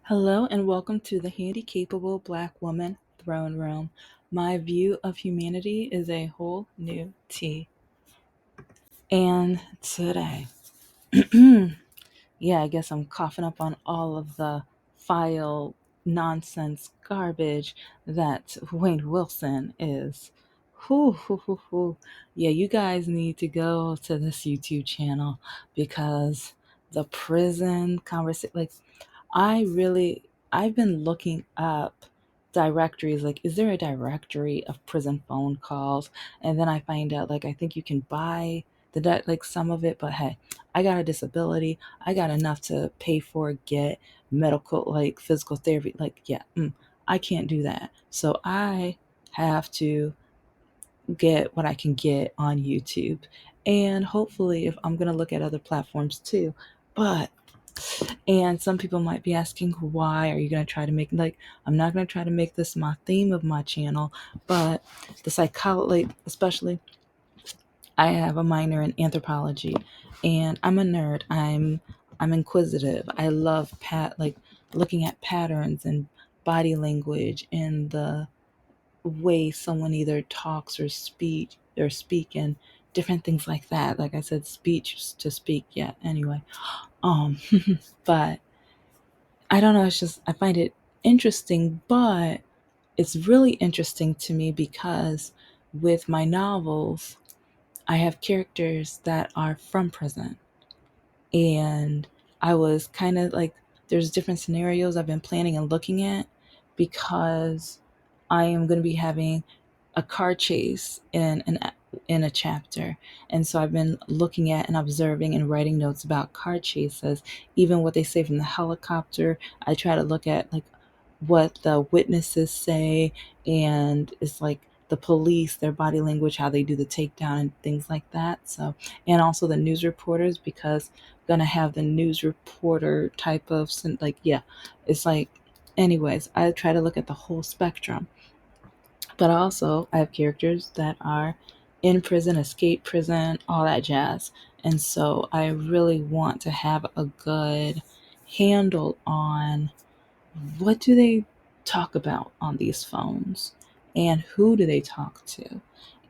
Hello and welcome to the Handicapable Black Woman Throne Room. My view of humanity is a whole new tea. And today, yeah, I guess I'm coughing up on all of the file nonsense garbage that Wayne Wilson is. Whew. Yeah, you guys need to go to this YouTube channel because the prison conversation, like, I've been looking up directories, like, is there a directory of prison phone calls? And then I find out, like, I think you can buy like some of it, but hey, I got a disability. I got enough to pay for, get medical, like physical therapy. Like, yeah, I can't do that. So I have to get what I can get on YouTube. And hopefully, if I'm going to look at other platforms too. But and some people might be asking, why are you going to try to make, like, I'm not going to try to make this my theme of my channel, but the psychology, especially, I have a minor in anthropology and I'm a nerd. I'm inquisitive. I love like looking at patterns and body language and the way someone either talks or speak and different things like that. Like I said, speech to speak. Yeah. Anyway, um, but I don't know. It's just, I find it interesting, but it's really interesting to me because with my novels, I have characters that are from prison. And I was kind of like, there's different scenarios I've been planning and looking at because I am going to be having a car chase in a chapter. And so I've been looking at and observing and writing notes about car chases, even what they say from the helicopter. I try to look at like what the witnesses say, and it's like the police, their body language, how they do the takedown and things like that. So, and also the news reporters, because I'm gonna have the news reporter type of like, yeah, it's like, anyways, I try to look at the whole spectrum. But also, I have characters that are in prison, escape prison, all that jazz. And so I really want to have a good handle on what do they talk about on these phones and who do they talk to,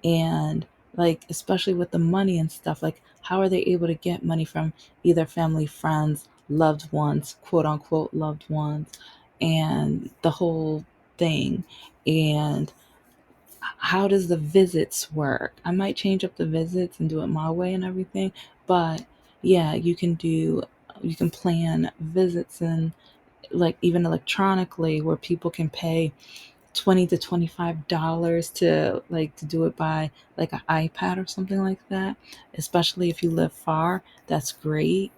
and like especially with the money and stuff, like how are they able to get money from either family, friends, loved ones, quote unquote loved ones, and the whole thing. And how does the visits work? I might change up the visits and do it my way and everything, but yeah, you can plan visits and like even electronically where people can pay $20 to $25 to do it by like an iPad or something like that. Especially if you live far, that's great.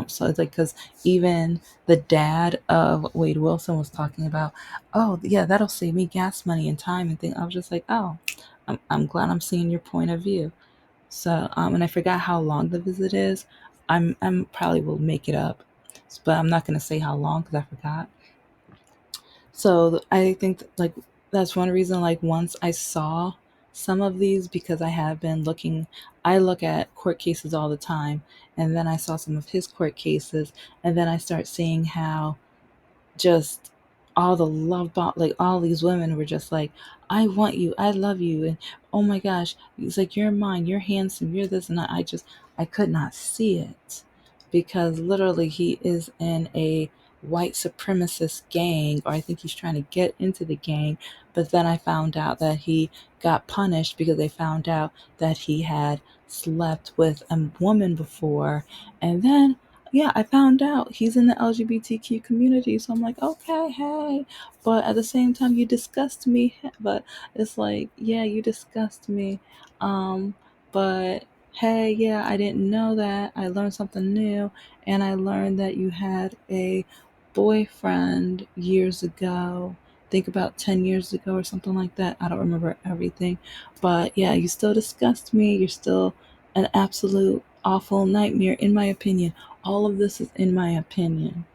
So it's like, because even the dad of Wade Wilson was talking about, oh yeah, that'll save me gas money and time and things. I was just like, oh, I'm glad I'm seeing your point of view. So, and I forgot how long the visit is. I'm probably will make it up, but I'm not gonna say how long because I forgot. So I think like that's one reason. Like once I saw some of these, because I have been looking, I look at court cases all the time, and then I saw some of his court cases, and then I start seeing how just all the love like all these women were just like, I want you, I love you, and oh my gosh, he's like, you're mine, you're handsome, you're this, and I could not see it because literally he is in a white supremacist gang, or I think he's trying to get into the gang. But then I found out that he got punished because they found out that he had slept with a woman before. And then yeah, I found out he's in the LGBTQ community. So I'm like, okay, hey. But at the same time, you disgust me. But it's like, yeah, you disgust me. Um, but hey, yeah, I didn't know that. I learned something new. And I learned that you had a boyfriend years ago. Think about 10 years ago or something like that. I don't remember everything. But yeah, you still disgust me. You're still an absolute awful nightmare, in my opinion. All of this is in my opinion,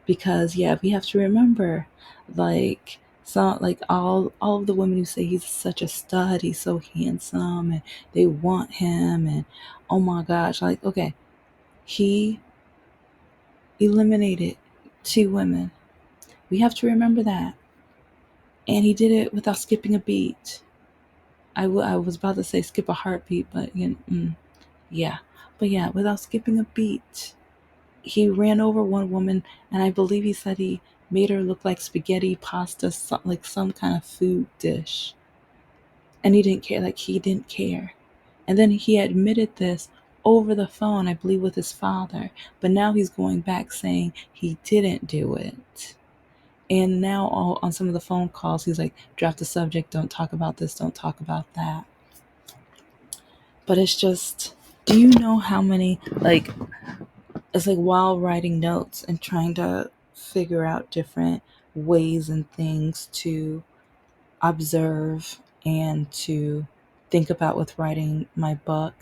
because yeah, we have to remember, like, so like all of the women who say he's such a stud, he's so handsome, and they want him, and oh my gosh, like, okay, he eliminated two women, We have to remember that. And he did it without skipping a beat. I was about to say skip a heartbeat, but yeah. But yeah, without skipping a beat. He ran over one woman, and I believe he said he made her look like spaghetti, pasta, like some kind of food dish. And he didn't care, like he didn't care. And then he admitted this over the phone, I believe, with his father. But now he's going back saying he didn't do it. And now on some of the phone calls, he's like, drop the subject, don't talk about this, don't talk about that. But it's just, do you know how many, like, it's like while writing notes and trying to figure out different ways and things to observe and to think about with writing my book,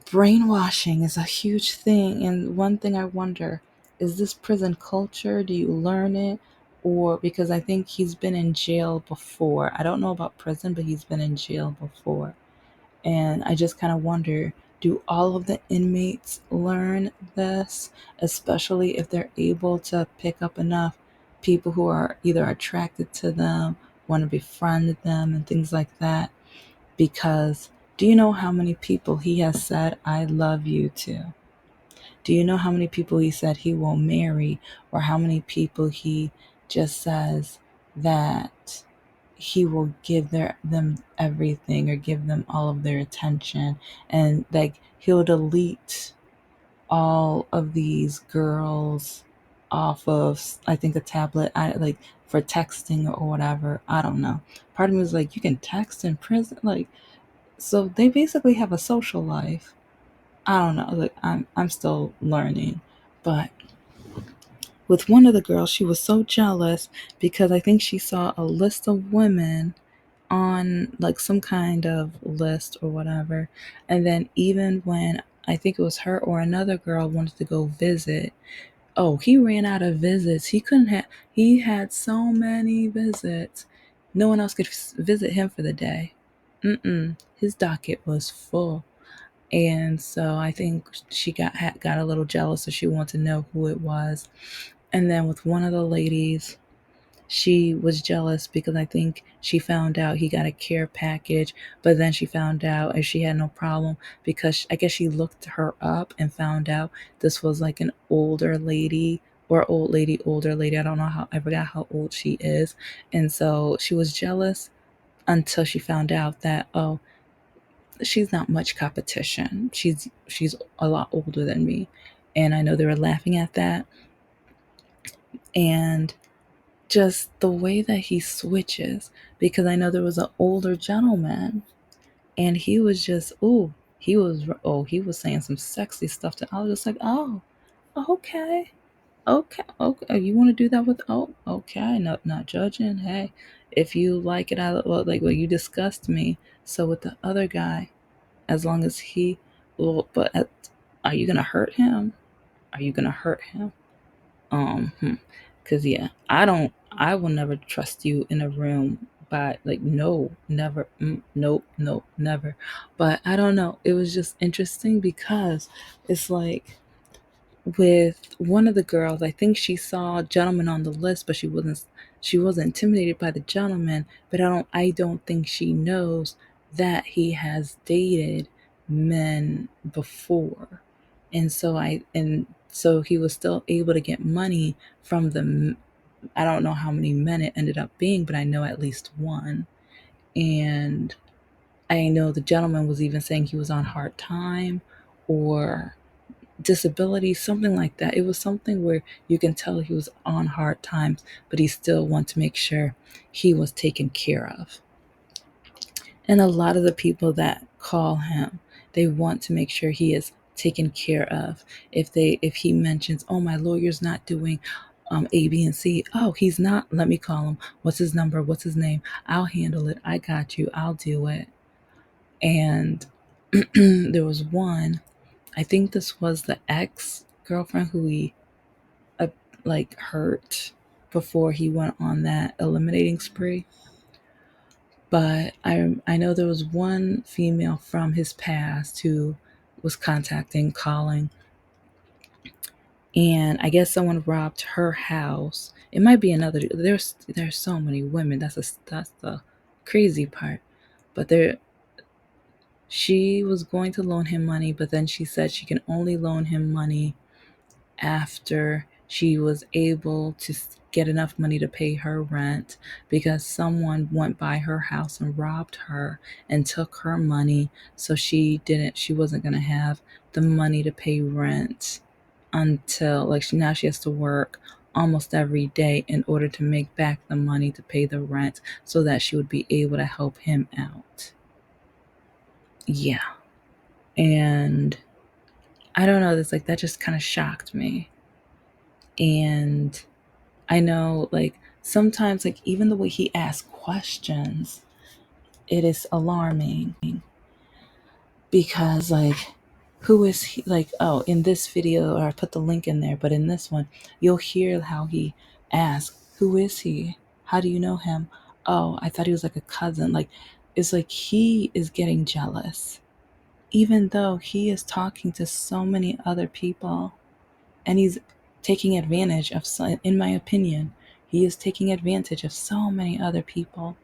brainwashing is a huge thing. And one thing I wonder, is this prison culture? Do you learn it? Or because I think he's been in jail before. I don't know about prison, but he's been in jail before. And I just kind of wonder, do all of the inmates learn this, especially if they're able to pick up enough people who are either attracted to them, want to befriend them, and things like that? Because do you know how many people he has said, I love you to? Do you know how many people he said he will marry, or how many people he just says that he will give them everything or give them all of their attention, and like he'll delete all of these girls off of, I think, a tablet, I like, for texting or whatever. I don't know. Part of me was like, you can text in prison, like, so they basically have a social life. I don't know, like, I'm still learning. But with one of the girls, she was so jealous because I think she saw a list of women on like some kind of list or whatever. And then even when I think it was her or another girl wanted to go visit, oh, he ran out of visits. He couldn't have, he had so many visits. No one else could visit him for the day. His docket was full. And so I think she got a little jealous, so she wanted to know who it was. And then with one of the ladies, she was jealous because I think she found out he got a care package, but then she found out and she had no problem because I guess she looked her up and found out this was like an older lady, or old lady, older lady. I don't know how, I forgot how old she is. And so she was jealous until she found out that, oh, she's not much competition. She's a lot older than me. And I know they were laughing at that. And just the way that he switches, because I know there was an older gentleman and he was just, he was saying some sexy stuff to, I was just like, oh, okay, okay, you want to do that with, oh, okay, not judging. Hey, if you like it, like, well, you disgust me. So with the other guy, as long as he, well, are you gonna hurt him? Are you gonna hurt him? Cause yeah, I will never trust you in a room. But like, no, never, nope, nope, never. But I don't know. It was just interesting because it's like with one of the girls, I think she saw a gentleman on the list, but she wasn't intimidated by the gentleman. But I don't think she knows that he has dated men before. And so he was still able to get money from the, I don't know how many men it ended up being, but I know at least one. And I know the gentleman was even saying he was on hard time or disability, something like that. It was something where you can tell he was on hard times, but he still wanted to make sure he was taken care of. And a lot of the people that call him, they want to make sure he is taken care of. If he mentions, oh, my lawyer's not doing A, B, and C. Oh, he's not. Let me call him. What's his number? What's his name? I'll handle it. I got you. I'll do it. And there was one, I think this was the ex girlfriend who he uh, like hurt before he went on that eliminating spree. But I know there was one female from his past who was contacting, calling, and I guess someone robbed her house. It might be another. There's so many women. That's the crazy part. But there, she was going to loan him money, but then she said she can only loan him money after she was able to get enough money to pay her rent, because someone went by her house and robbed her and took her money, so she wasn't going to have the money to pay rent until now she has to work almost every day in order to make back the money to pay the rent so that she would be able to help him out. Yeah. And I don't know, that just kind of shocked me. And I know, sometimes, even the way he asks questions, it is alarming because, who is he? Oh, in this video, or I put the link in there, but in this one, you'll hear how he asks, who is he? How do you know him? Oh, I thought he was like a cousin. It's like he is getting jealous, even though he is talking to so many other people, and he's taking advantage of, in my opinion, he is taking advantage of so many other people.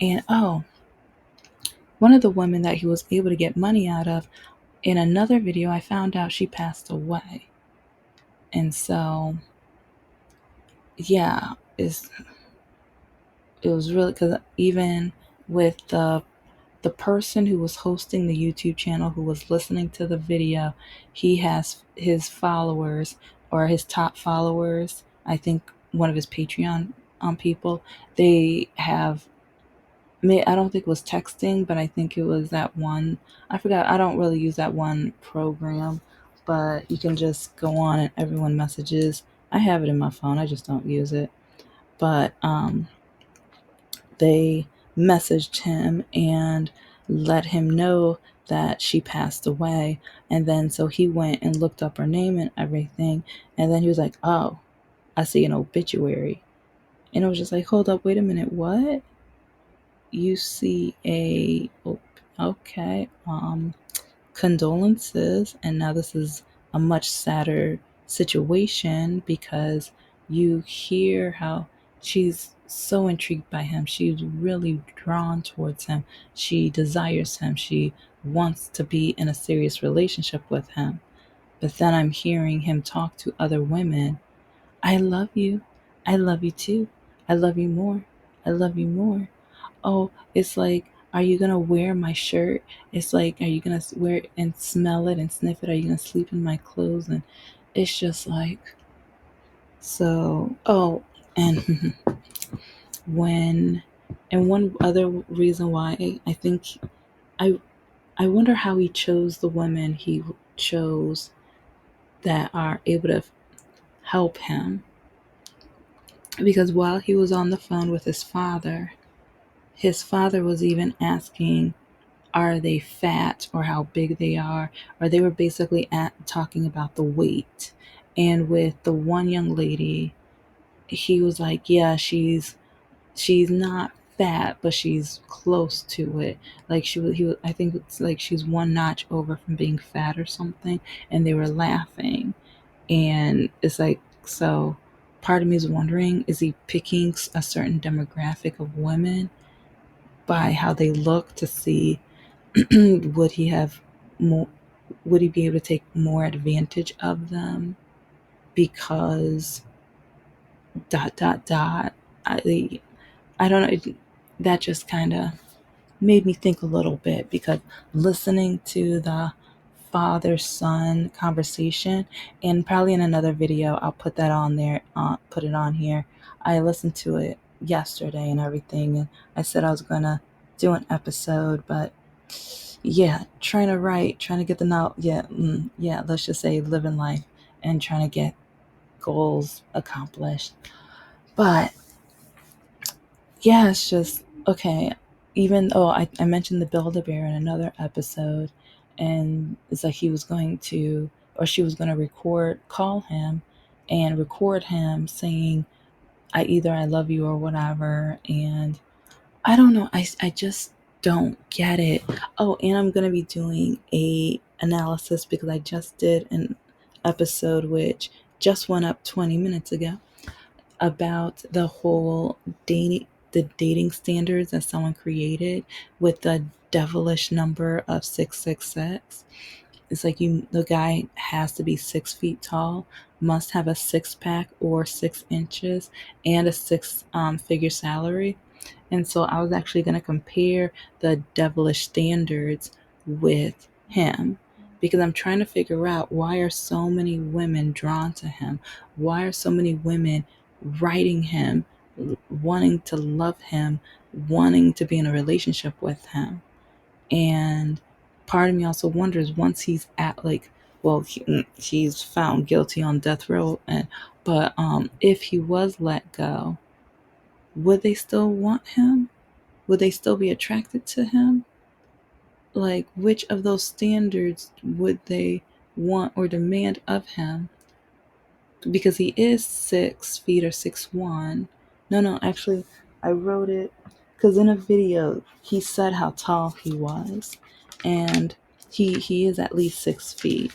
And oh, one of the women that he was able to get money out of, in another video, I found out she passed away. And so, yeah, it was really, because even with the person who was hosting the YouTube channel, who was listening to the video, he has his followers, or his top followers, I think one of his Patreon people, they have, I don't think it was texting, but I think it was that one. I forgot. I don't really use that one program, but you can just go on and everyone messages. I have it in my phone. I just don't use it. But they messaged him and let him know that she passed away. And then so he went and looked up her name and everything. And then he was like, oh, I see an obituary. And it was just like, hold up, wait a minute, what? You see okay, condolences. And now this is a much sadder situation, because you hear how she's so intrigued by him. She's really drawn towards him. She desires him. She wants to be in a serious relationship with him. But then I'm hearing him talk to other women. I love you. I love you too. I love you more. I love you more. Oh, it's like, are you gonna wear my shirt? It's like, are you gonna wear it and smell it and sniff it? Are you gonna sleep in my clothes? And it's just like, so, oh, and when, and one other reason why I think, I, I wonder how he chose the women he chose that are able to help him. Because while he was on the phone with his father was even asking, are they fat, or how big they are, or they were basically talking about the weight. And with the one young lady, he was like, yeah, she's not fat, but she's close to it. Like I think it's like she's one notch over from being fat or something. And they were laughing. And it's like, so part of me is wondering, is he picking a certain demographic of women by how they look to see would he have more, would he be able to take more advantage of them, because dot dot dot. I don't know, that just kind of made me think a little bit, because listening to the father son conversation, and probably in another video I'll put that on there, put it on here. I listened to it yesterday and everything, and I said I was gonna do an episode, but yeah, trying to get the now, yeah, yeah, let's just say living life and trying to get goals accomplished. But yeah, it's just okay. Even though I mentioned the Build-A-Bear in another episode, and it's like he was going to, or she was going to call him and record him saying, I love you or whatever. And I don't know. I just don't get it. Oh, and I'm going to be doing a analysis, because I just did an episode which just went up 20 minutes ago about the whole dating standards that someone created with the devilish number of 666. It's like the guy has to be 6 feet tall, must have a six pack or 6 inches, and a six figure salary. And so I was actually going to compare the devilish standards with him because I'm trying to figure out, why are so many women drawn to him? Why are so many women writing him, wanting to love him, wanting to be in a relationship with him? And part of me also wonders, once he's at like, well, he's found guilty on death row, but if he was let go, would they still want him? Would they still be attracted to him? Like, which of those standards would they want or demand of him? Because he is 6 feet or 6'1". No, actually, I wrote it because in a video he said how tall he was, and he is at least 6 feet.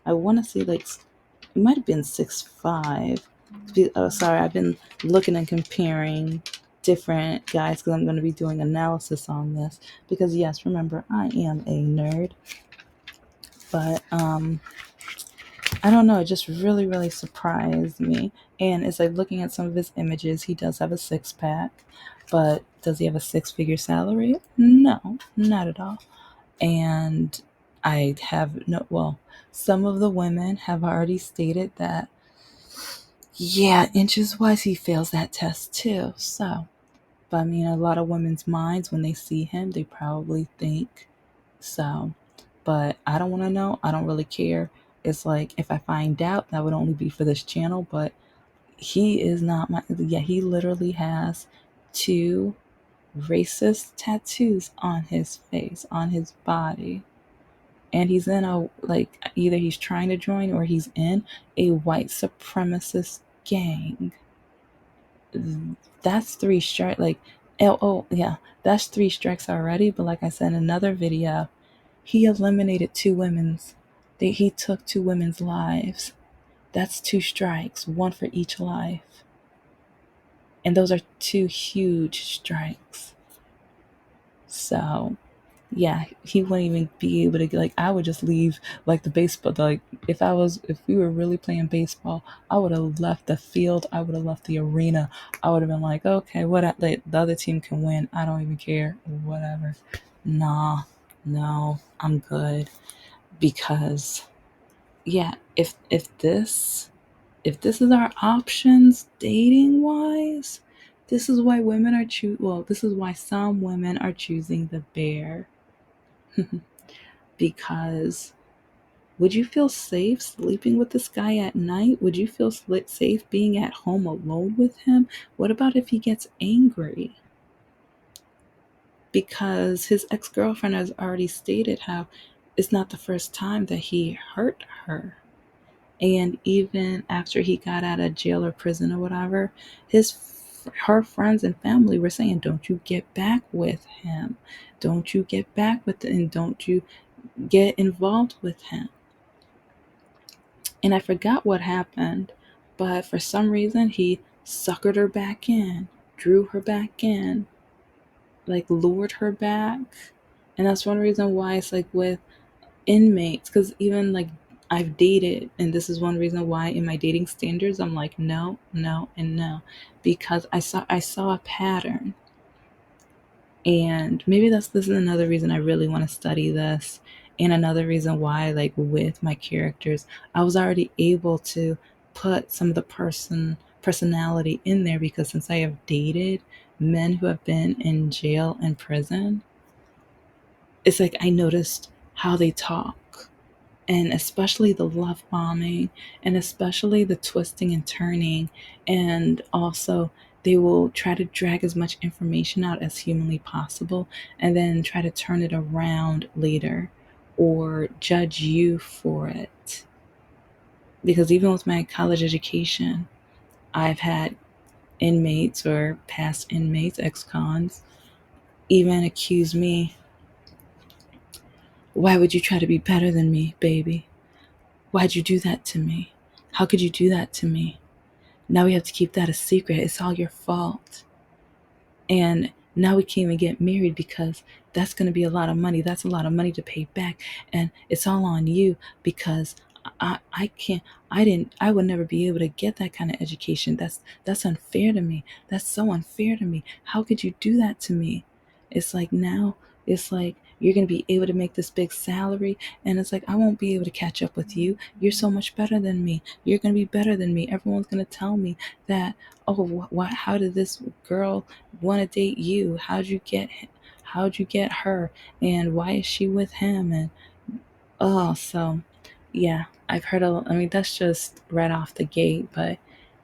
I want to say like it might have been 6'5". Oh, sorry, I've been looking and comparing different guys because I'm going to be doing analysis on this. Because yes, remember, I am a nerd, but I don't know, it just really, really surprised me. And it's like looking at some of his images, he does have a six pack, but does he have a six-figure salary? No, not at all. And I have no, well, some of the women have already stated that, yeah, inches wise, he fails that test too. So, but I mean, a lot of women's minds, when they see him, they probably think so. But I don't want to know. I don't really care. It's like, if I find out, that would only be for this channel. But he is not my, yeah, he literally has two racist tattoos on his face, on his body. And he's in a, like, either he's trying to join or he's in a white supremacist gang. That's three strikes. Like, yeah, that's three strikes already. But like I said in another video, he eliminated two women's. He took two women's lives. That's two strikes, one for each life. And those are two huge strikes. So, yeah, he wouldn't even be able to, like, I would just leave, like, the baseball, like, if we were really playing baseball, I would have left the field, I would have left the arena. I would have been like, okay, the other team can win, I don't even care, whatever. Nah, no, I'm good. Because, yeah, if this is our options dating wise, this is why this is why some women are choosing the bear. Because, would you feel safe sleeping with this guy at night? Would you feel safe being at home alone with him? What about if he gets angry? Because his ex-girlfriend has already stated how it's not the first time that he hurt her. And even after he got out of jail or prison or whatever, her friends and family were saying, don't you get back with him. Don't you get back with him, and don't you get involved with him. And I forgot what happened, but for some reason he suckered her back in, drew her back in, like lured her back. And that's one reason why it's like with inmates, because even like I've dated, and this is one reason why in my dating standards I'm like no, no, and no, because I saw a pattern. And maybe this is another reason I really want to study this, and another reason why, like, with my characters, I was already able to put some of the personality in there, because since I have dated men who have been in jail and prison, it's like I noticed how they talk, and especially the love bombing, and especially the twisting and turning, and also they will try to drag as much information out as humanly possible and then try to turn it around later or judge you for it. Because even with my college education, I've had inmates or past inmates, ex-cons, even accuse me, why would you try to be better than me, baby? Why'd you do that to me? How could you do that to me? Now we have to keep that a secret. It's all your fault. And now we can't even get married because that's going to be a lot of money. That's a lot of money to pay back. And it's all on you because I can't, I would never be able to get that kind of education. That's unfair to me. That's so unfair to me. How could you do that to me? It's like now, it's like you're going to be able to make this big salary. And it's like, I won't be able to catch up with you. You're so much better than me. You're going to be better than me. Everyone's going to tell me that, oh, what, how did this girl want to date you? How'd you get her? And why is she with him? And oh, so yeah, I've heard I mean, that's just right off the gate, but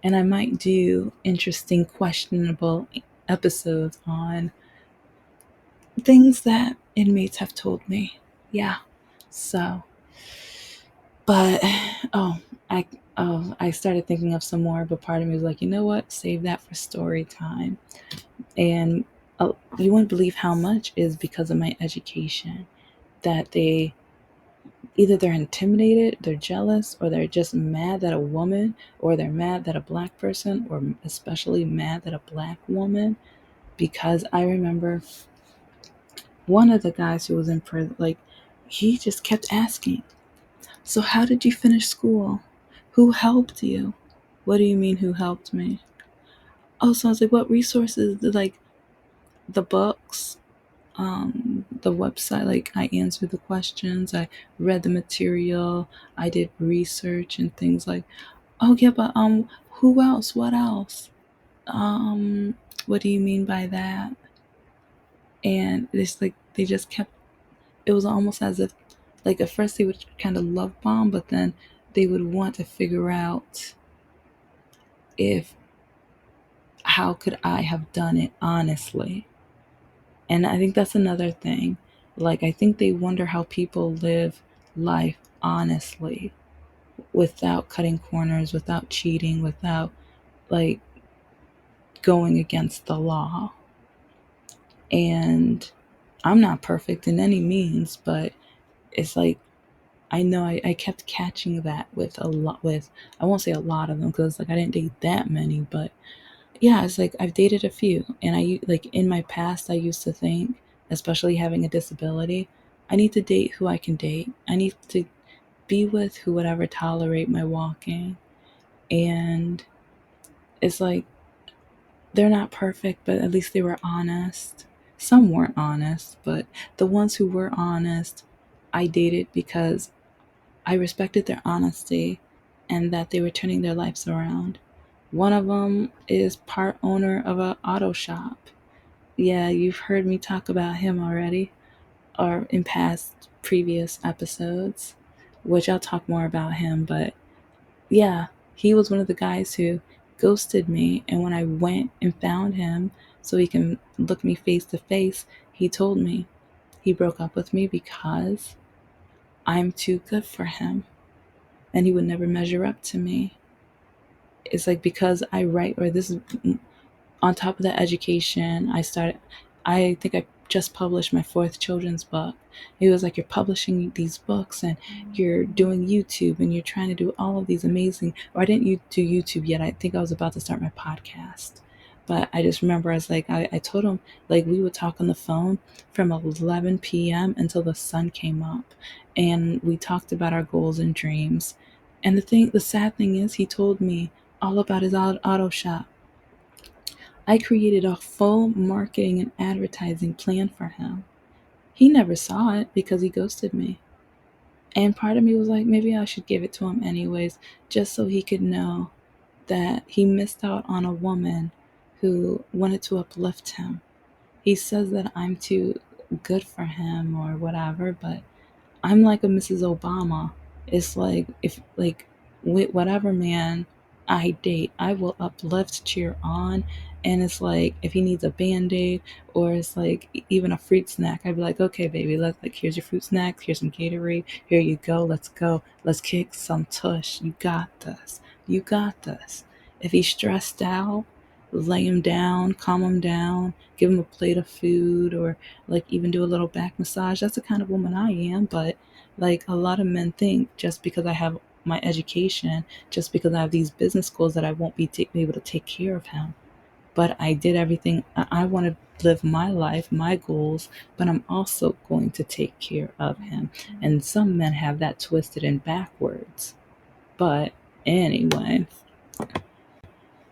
and I might do interesting, questionable episodes on things that inmates have told me. Yeah. So, but oh, I I started thinking of some more, but part of me was like, you know what? Save that for story time. And you wouldn't believe how much is because of my education that they either they're intimidated, they're jealous, or they're just mad that a woman, or they're mad that a black person, or especially mad that a black woman. Because I remember one of the guys who was in prison, like, he just kept asking, so how did you finish school? Who helped you? What do you mean, who helped me? Oh, so I was like, what resources? Like, the books, the website, like I answered the questions, I read the material, I did research and things like, oh yeah, but who else? What else? What do you mean by that? And it's like they just kept it was almost as if like at first they would kind of love bomb, but then they would want to figure out if how could I have done it honestly. And I think that's another thing. Like, I think they wonder how people live life honestly without cutting corners, without cheating, without like going against the law. And I'm not perfect in any means, but it's like I know I kept catching that with a lot with I won't say a lot of them because like I didn't date that many, but yeah, it's like I've dated a few, and I like in my past I used to think, especially having a disability, I need to date who I can date. I need to be with who would ever tolerate my walking. And it's like they're not perfect, but at least they were honest. Some weren't honest, but the ones who were honest, I dated because I respected their honesty and that they were turning their lives around. One of them is part owner of an auto shop. Yeah, you've heard me talk about him already, or in past previous episodes, which I'll talk more about him. But yeah, he was one of the guys who ghosted me. And when I went and found him so he can look me face to face, he told me he broke up with me because I'm too good for him and he would never measure up to me. It's like because I write, or this is on top of the education, I think I just published my fourth children's book. It was like you're publishing these books and you're doing YouTube and you're trying to do all of these amazing, or I didn't do YouTube yet. I think I was about to start my podcast. But I just remember I was like, I told him, like, we would talk on the phone from 11 p.m. until the sun came up. And we talked about our goals and dreams. And the sad thing is, he told me all about his auto shop. I created a full marketing and advertising plan for him. He never saw it because he ghosted me. And part of me was like, maybe I should give it to him anyways, just so he could know that he missed out on a woman who wanted to uplift him. He says that I'm too good for him or whatever, but I'm like a Mrs. Obama. It's like if like with whatever man I date, I will uplift, cheer on, and it's like if he needs a band-aid or it's like even a fruit snack, I'd be like, okay, baby, let's like here's your fruit snack, here's some Gatorade, here you go, let's kick some tush. You got this, you got this. If he's stressed out, lay him down, calm him down, give him a plate of food, or like even do a little back massage. That's the kind of woman I am. But like a lot of men think just because I have my education just because I have these business goals that I won't be able to take care of him. But I did everything. I want to live my life, my goals, but I'm also going to take care of him. And some men have that twisted and backwards. But anyway,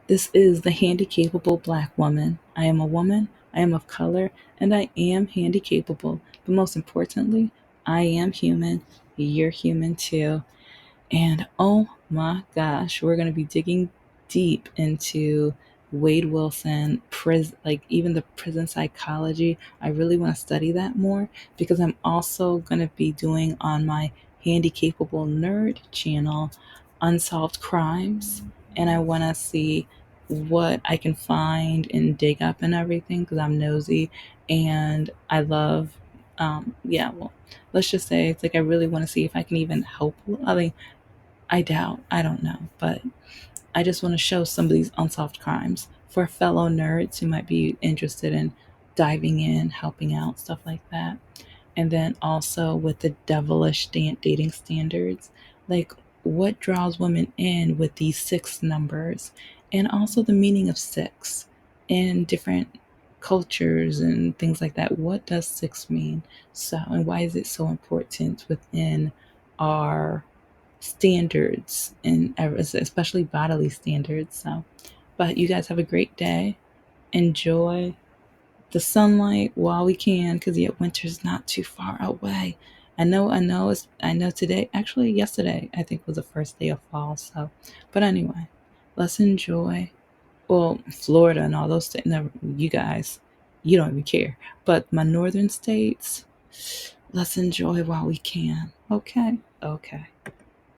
this is the Handicapable Black Woman. I am a woman, I am of color, and I am handicapable. But most importantly, I am human. You're human too. And oh my gosh, we're going to be digging deep into Wade Wilson, like even the prison psychology. I really want to study that more because I'm also going to be doing on my Handy Capable Nerd channel unsolved crimes. And I want to see what I can find and dig up and everything because I'm nosy and I love, yeah, well, let's just say it's like I really want to see if I can even help. I mean, I doubt, I don't know, but I just want to show some of these unsolved crimes for fellow nerds who might be interested in diving in, helping out, stuff like that. And then also with the devilish dating standards, like what draws women in with these six numbers, and also the meaning of six in different cultures and things like that. What does six mean? So, and why is it so important within our standards and especially bodily standards? So, but you guys have a great day. Enjoy the sunlight while we can, because yet winter's not too far away. I know today, actually yesterday, I think was the first day of fall. So, but anyway, let's enjoy. Well, Florida and all those states, never, you guys, you don't even care. But my northern states, let's enjoy while we can. Okay, okay.